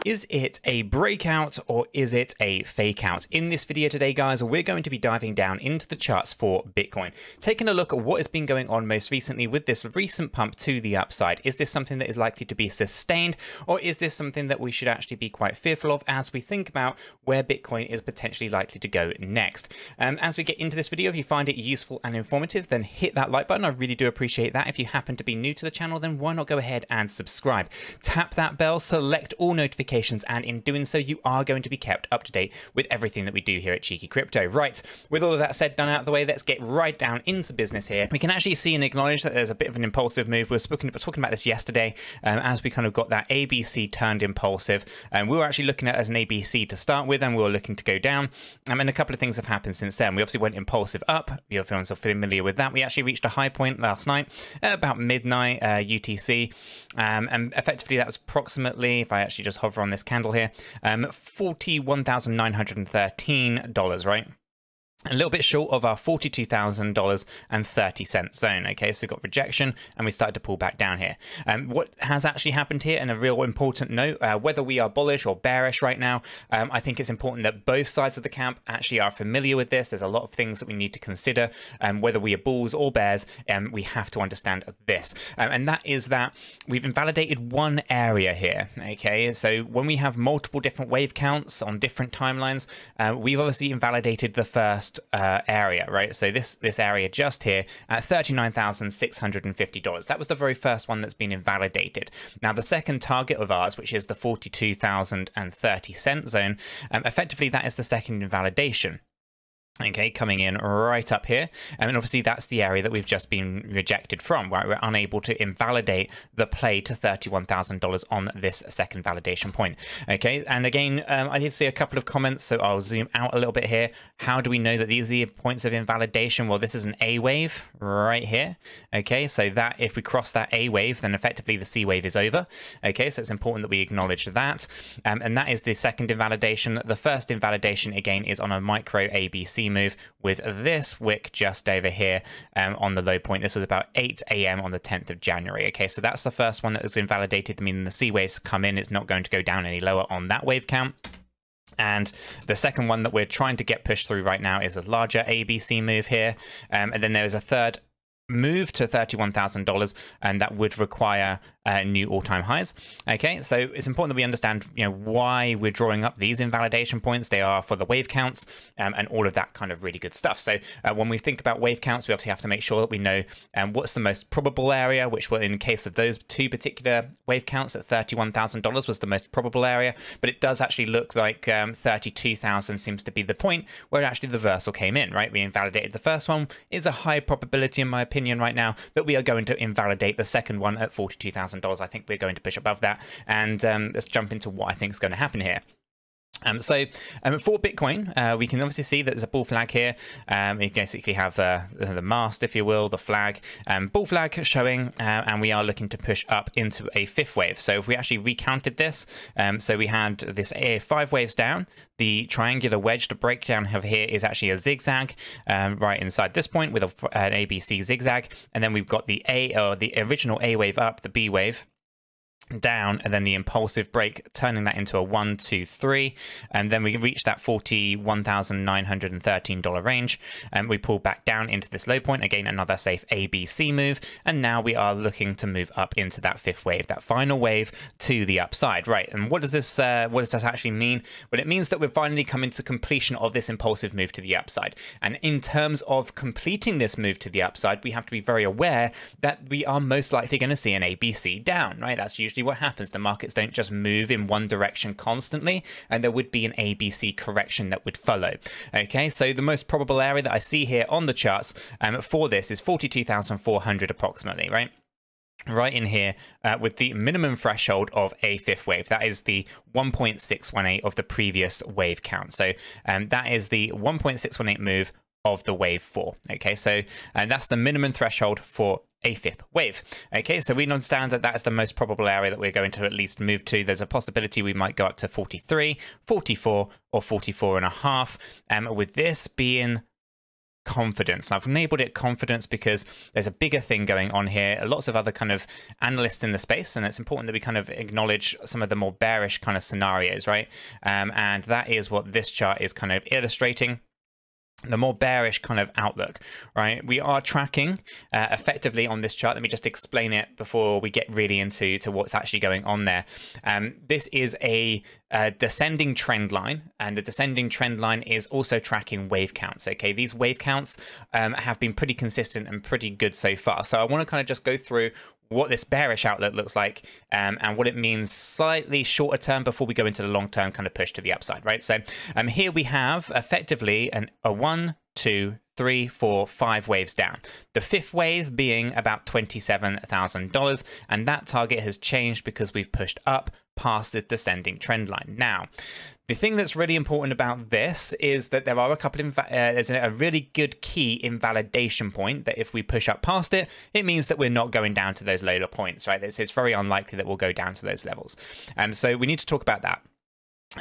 Is it a breakout or is it a fake out? In this video today, guys, we're going to be diving down into the charts for Bitcoin, taking a look at what has been going on most recently with this recent pump to the upside. Is this something that is likely to be sustained, or is this something that we should actually be quite fearful of as we think about where Bitcoin is potentially likely to go next? As we get into this video, if you find it useful and informative, then hit that like button. I really do appreciate that. If you happen to be new to the channel, then why not go ahead and subscribe? Tap that bell, select all notifications, and in doing so, you are going to be kept up to date with everything that we do here at Cheeky Crypto. Right, with all of that said, done out of the way, let's get right down into business here. We can actually see and acknowledge that there's a bit of an impulsive move. We were talking about this yesterday as we kind of got that ABC turned impulsive. We were actually looking at it as an ABC to start with, and we were looking to go down. And a couple of things have happened since then. We obviously went impulsive up. You're feeling so familiar with that. We actually reached a high point last night at about midnight UTC. And effectively, that was approximately, if I actually just hover on this candle here, $41,913, right? A little bit short of our $42,000.30 zone. Okay, so we got rejection and we started to pull back down here. What has actually happened here, and a real important note, whether we are bullish or bearish right now, I think it's important that both sides of the camp actually are familiar with this. There's a lot of things that we need to consider, whether we are bulls or bears, we have to understand this. And that is that we've invalidated one area here. Okay, so when we have multiple different wave counts on different timelines, we've obviously invalidated the first area, right? So this area just here at $39,650. That was the very first one that's been invalidated. Now the second target of ours, which is the $42,030 zone, effectively that is the second invalidation. Okay, coming in right up here, and obviously that's the area that we've just been rejected from, right? We're unable to invalidate the play to $31,000 on this second validation point. Okay, and again, I did see a couple of comments, so I'll zoom out a little bit here. How do we know that these are the points of invalidation? Well, this is an A wave right here. Okay, so that if we cross that A wave, then effectively the C wave is over. Okay, so it's important that we acknowledge that, and that is the second invalidation. The first invalidation again is on a micro ABC move with this wick just over here on the low point. This was about 8 a.m. on the 10th of January. Okay, so that's the first one that was invalidated, meaning the C waves come in. It's not going to go down any lower on that wave count. And the second one that we're trying to get pushed through right now is a larger ABC move here. And then there is a third move to $31,000, and that would require new all-time highs. Okay, so it's important that we understand, why we're drawing up these invalidation points. They are for the wave counts and all of that kind of really good stuff. So when we think about wave counts, we obviously have to make sure that we know what's the most probable area, which will, in the case of those two particular wave counts at $31,000 was the most probable area, but it does actually look like 32,000 seems to be the point where actually the reversal came in, right? We invalidated the first one. It's a high probability, in my opinion right now, that we are going to invalidate the second one at $42,000. I think we're going to push above that, and let's jump into what I think is going to happen here. So for Bitcoin, we can obviously see that there's a bull flag here. You basically have the mast, if you will, the flag, bull flag showing, and we are looking to push up into a fifth wave. So if we actually recounted this, so we had this 5 waves down. The triangular wedge, the breakdown of here is actually a zigzag right inside this point with an ABC zigzag, and then we've got the the original A wave up, the B wave down, and then the impulsive break, turning that into a 1, 2, 3, and then we reach that $41,913 range, and we pull back down into this low point again, another safe ABC move, and now we are looking to move up into that fifth wave, that final wave to the upside, right? And what does this actually mean? Well, it means that we're finally coming to completion of this impulsive move to the upside, and in terms of completing this move to the upside, we have to be very aware that we are most likely going to see an ABC down, right? That's usually what happens. The markets don't just move in one direction constantly, and there would be an ABC correction that would follow. Okay, so the most probable area that I see here on the charts for this is 42,400 approximately, right? Right in here with the minimum threshold of a fifth wave. That is the 1.618 of the previous wave count. So that is the 1.618 move of the wave 4. Okay, so that's the minimum threshold for a fifth wave. Okay, so we understand that that is the most probable area that we're going to at least move to. There's a possibility we might go up to 43, 44, or 44.5, with this being confidence. I've enabled it confidence because there's a bigger thing going on here. Lots of other kind of analysts in the space, and it's important that we kind of acknowledge some of the more bearish kind of scenarios, right? And that is what this chart is kind of illustrating. The more bearish kind of outlook, right? We are tracking effectively on this chart. Let me just explain it before we get really into what's actually going on there. This is a descending trend line, and the descending trend line is also tracking wave counts. Okay, these wave counts have been pretty consistent and pretty good so far. So I want to kind of just go through what this bearish outlook looks like and what it means slightly shorter term before we go into the long term kind of push to the upside, right? So here we have effectively a 1, 2, 3, 4, 5 waves down. The fifth wave being about $27,000, and that target has changed because we've pushed up past this descending trend line. Now, the thing that's really important about this is that there are a couple of there's a really good key invalidation point that if we push up past it, it means that we're not going down to those lower points, right? It's very unlikely that we'll go down to those levels. So we need to talk about that.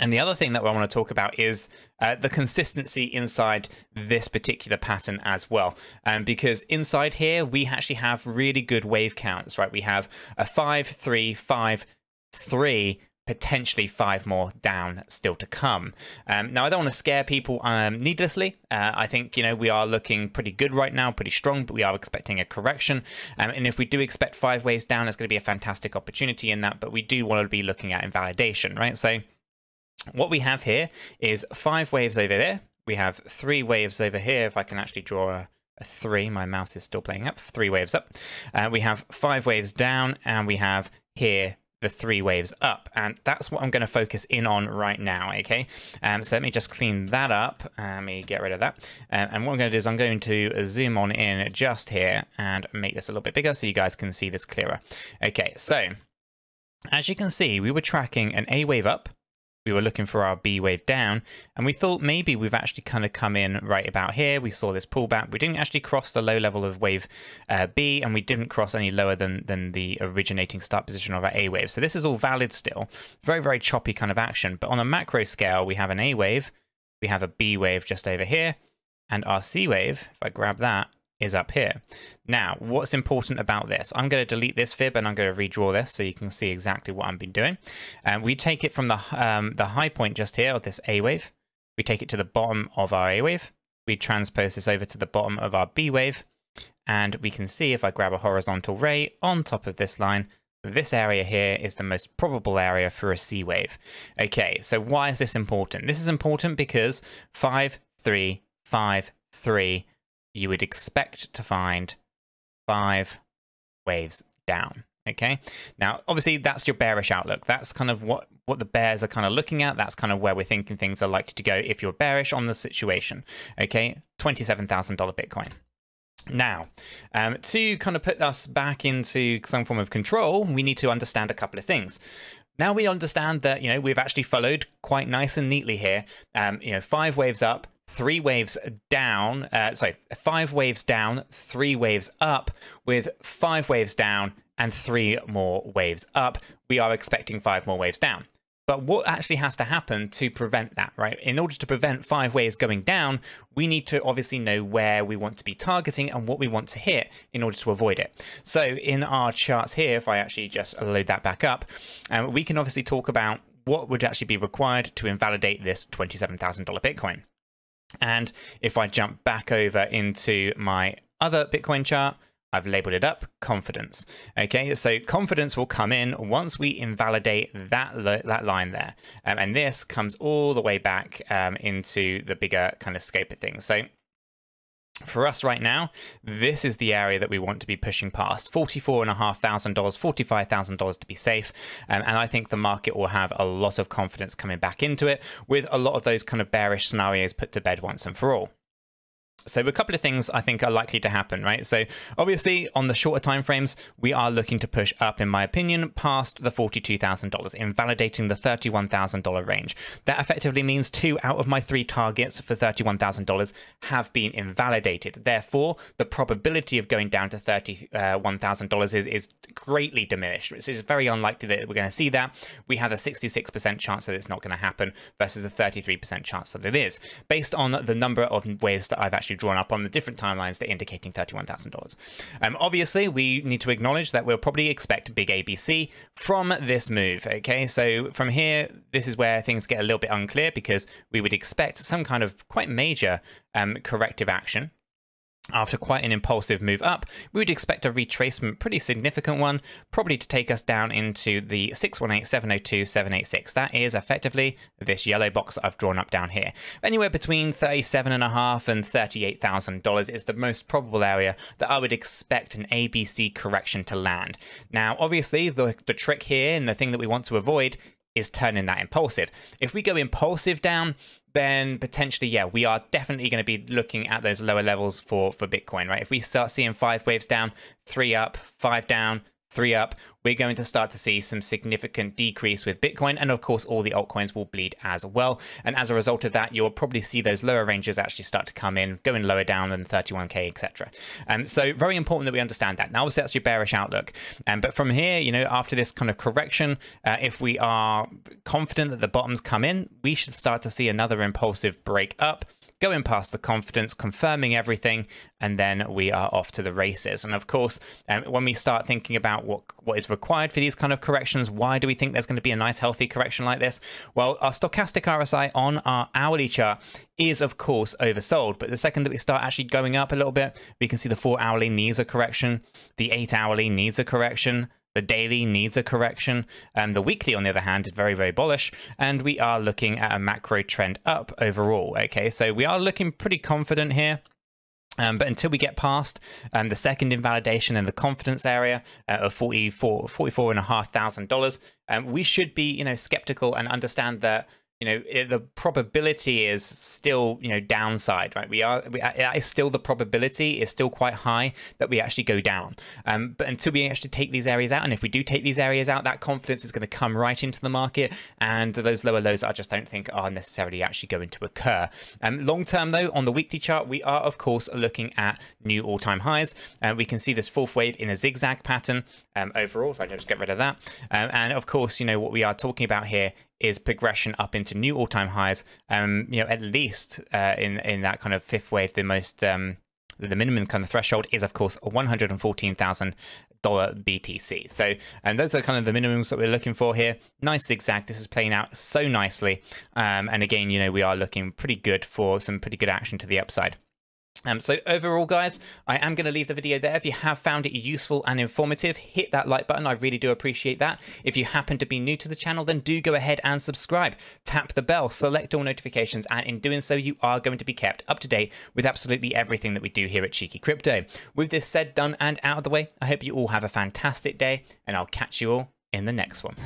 And the other thing that I want to talk about is the consistency inside this particular pattern as well. Because inside here, we actually have really good wave counts, right? We have a 5, 3, 5, 3, potentially 5 more down still to come. Now, I don't want to scare people needlessly. I think, you know, we are looking pretty good right now, pretty strong, but we are expecting a correction. And if we do expect 5 waves down, it's going to be a fantastic opportunity in that, but we do want to be looking at invalidation, right? So what we have here is 5 waves over there. We have 3 waves over here. If I can actually draw a 3, my mouse is still playing up. 3 waves up. We have 5 waves down, and we have here the 3 waves up, and that's what I'm going to focus in on right now. Okay, so let me just clean that up. Let me get rid of that, and what I'm going to do is I'm going to zoom on in just here and make this a little bit bigger so you guys can see this clearer. Okay, so as you can see, we were tracking an A wave up. We were looking for our B wave down, and we thought maybe we've actually kind of come in right about here. We saw this pullback. We didn't actually cross the low level of wave B, and we didn't cross any lower than the originating start position of our A wave. So this is all valid still. Very, very choppy kind of action. But on a macro scale, we have an A wave, we have a B wave just over here, and our C wave, if I grab that, is up here. Now, what's important about this? I'm going to delete this fib and I'm going to redraw this so you can see exactly what I've been doing. And we take it from the high point just here of this A wave. We take it to the bottom of our A wave. We transpose this over to the bottom of our B wave. And we can see if I grab a horizontal ray on top of this line, this area here is the most probable area for a C wave. Okay, so why is this important? This is important because 5, 3, 5, 3, you would expect to find 5 waves down. Okay, now obviously that's your bearish outlook. That's kind of what the bears are kind of looking at. That's kind of where we're thinking things are likely to go if you're bearish on the situation. Okay, $27,000 Bitcoin. Now, to kind of put us back into some form of control, we need to understand a couple of things. Now we understand that, you know, we've actually followed quite nice and neatly here. 5 waves up, 3 waves down, 5 waves down, 3 waves up, with 5 waves down and 3 more waves up. We are expecting 5 more waves down. But what actually has to happen to prevent that, right? In order to prevent 5 waves going down, we need to obviously know where we want to be targeting and what we want to hit in order to avoid it. So in our charts here, if I actually just load that back up, we can obviously talk about what would actually be required to invalidate this $27,000 Bitcoin. And if I jump back over into my other Bitcoin chart, I've labeled it up confidence. Okay, so confidence will come in once we invalidate that line there. And this comes all the way back into the bigger kind of scope of things. So for us right now, this is the area that we want to be pushing past. $44,500, $45,000 to be safe. And I think the market will have a lot of confidence coming back into it with a lot of those kind of bearish scenarios put to bed once and for all. So a couple of things I think are likely to happen, right? So obviously on the shorter time frames, we are looking to push up, in my opinion, past the $42,000, invalidating the $31,000 range. That effectively means 2 out of my 3 targets for $31,000 have been invalidated. Therefore, the probability of going down to $31,000 is greatly diminished. It's very unlikely that we're going to see that. We have a 66% chance that it's not going to happen versus a 33% chance that it is, based on the number of waves that I've actually actually drawn up on the different timelines that are indicating $31,000. Obviously, we need to acknowledge that we'll probably expect big ABC from this move. Okay, so from here, this is where things get a little bit unclear because we would expect some kind of quite major corrective action. After quite an impulsive move up, we would expect a retracement, pretty significant one, probably to take us down into the 618-702-786. That is effectively this yellow box that I've drawn up down here. Anywhere between $37,500 and $38,000 is the most probable area that I would expect an ABC correction to land. Now, obviously, the trick here and the thing that we want to avoid is turning that impulsive. If we go impulsive down, then potentially, yeah, we are definitely going to be looking at those lower levels for Bitcoin, right? If we start seeing 5 waves down, 3 up, 5 down, 3 up, we're going to start to see some significant decrease with Bitcoin, and of course all the altcoins will bleed as well. And as a result of that, you'll probably see those lower ranges actually start to come in, going lower down than 31k, etc. So very important that we understand that. Now obviously that's your bearish outlook, but from here, you know, after this kind of correction, if we are confident that the bottoms come in, we should start to see another impulsive break up, going past the confidence, confirming everything, and then we are off to the races. And of course, when we start thinking about what is required for these kind of corrections, why do we think there's going to be a nice healthy correction like this? Well, our stochastic RSI on our hourly chart is of course oversold, but the second that we start actually going up a little bit, we can see the 4 hourly needs a correction, the 8 hourly needs a correction, the daily needs a correction, and the weekly, on the other hand, is very, very bullish, and we are looking at a macro trend up overall. Okay, so we are looking pretty confident here. But until we get past the second invalidation and the confidence area of $44,500, we should be, you know, skeptical and understand that, you know, the probability is still, you know, downside, right? The probability is still quite high that we actually go down. But until we actually take these areas out, and if we do take these areas out, that confidence is going to come right into the market, and those lower lows I just don't think are necessarily actually going to occur. Long term though, on the weekly chart, we are of course looking at new all-time highs. We can see this 4th wave in a zigzag pattern overall, if I just get rid of that. And of course, you know, what we are talking about here is progression up into new all-time highs. You know, at least in that kind of 5th wave, the most the minimum kind of threshold is of course a $114,000 BTC. So, and those are kind of the minimums that we're looking for here. Nice zigzag. This is playing out so nicely. And again, you know, we are looking pretty good for some pretty good action to the upside. So overall, guys, I am going to leave the video there. If you have found it useful and informative, hit that like button. I really do appreciate that. If you happen to be new to the channel, then do go ahead and subscribe. Tap the bell, select all notifications, and in doing so, you are going to be kept up to date with absolutely everything that we do here at Cheeky Crypto. With this said, done, and out of the way, I hope you all have a fantastic day, and I'll catch you all in the next one.